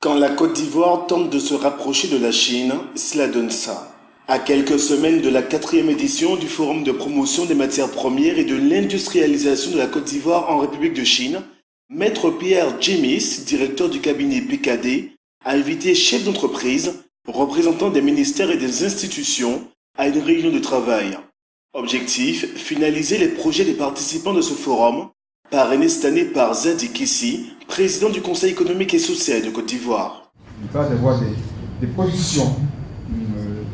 Quand la Côte d'Ivoire tente de se rapprocher de la Chine, cela donne ça. À quelques semaines de la 4e édition du Forum de promotion des matières premières et de l'industrialisation de la Côte d'Ivoire en République de Chine, Maître Pierre Djemis, directeur du cabinet PKD, a invité chefs d'entreprise, représentants des ministères et des institutions à une réunion de travail. Objectif, finaliser les projets des participants de ce forum, parrainé cette année par Zadi Kissi, président du Conseil économique et social de Côte d'Ivoire. Il va y avoir des productions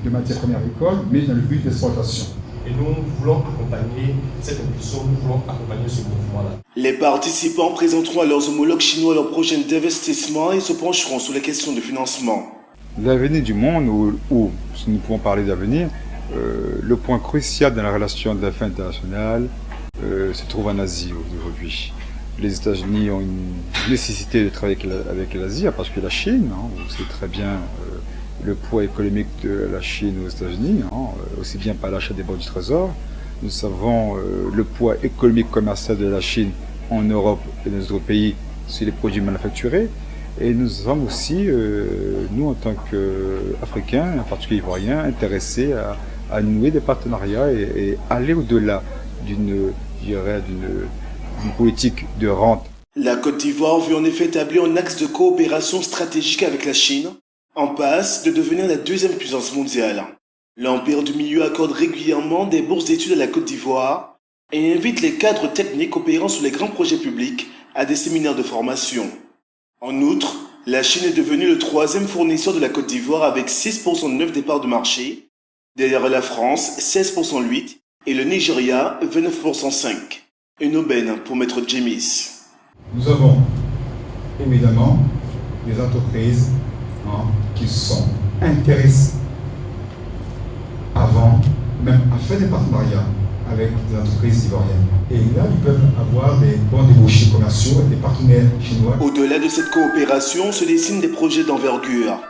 de matières premières agricoles, mais dans le but d'exploitation. Et nous voulons accompagner cette impulsion, nous voulons accompagner ce mouvement-là. Les participants présenteront à leurs homologues chinois leurs projets d'investissement et se pencheront sur les questions de financement. L'avenir du monde, ou si nous pouvons parler d'avenir, le point crucial dans la relation d'affaires internationales se trouve en Asie aujourd'hui. Les États-Unis ont une nécessité de travailler avec l'Asie parce que la Chine, vous savez très bien le poids économique de la Chine aux États-Unis, aussi bien par l'achat des bons du Trésor. Nous savons le poids économique commercial de la Chine en Europe et dans les autres pays sur les produits manufacturés. Et nous sommes aussi, nous en tant qu'Africains, en particulier Ivoiriens, intéressés à nouer des partenariats et aller au-delà d'une politique de rente. La Côte d'Ivoire veut en effet établir un axe de coopération stratégique avec la Chine, en passe de devenir la deuxième puissance mondiale. L'Empire du Milieu accorde régulièrement des bourses d'études à la Côte d'Ivoire et invite les cadres techniques opérant sur les grands projets publics à des séminaires de formation. En outre, la Chine est devenue le 3e fournisseur de la Côte d'Ivoire avec 6% de neuf départs de marché, derrière la France 16% 8 et le Nigeria 29% 5. Une aubaine pour Maître Djemis. Nous avons évidemment des entreprises qui sont intéressées avant même à faire des partenariats avec des entreprises ivoiriennes. Et là, ils peuvent avoir des bons débouchés commerciaux et des partenaires chinois. Au-delà de cette coopération se dessinent des projets d'envergure.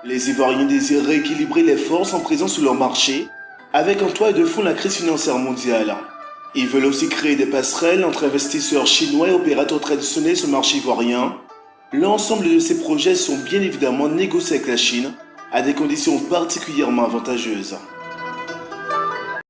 Les Ivoiriens désirent rééquilibrer les forces en présence sur leur marché, avec en toile de fond la crise financière mondiale. Ils veulent aussi créer des passerelles entre investisseurs chinois et opérateurs traditionnels sur le marché ivoirien. L'ensemble de ces projets sont bien évidemment négociés avec la Chine à des conditions particulièrement avantageuses.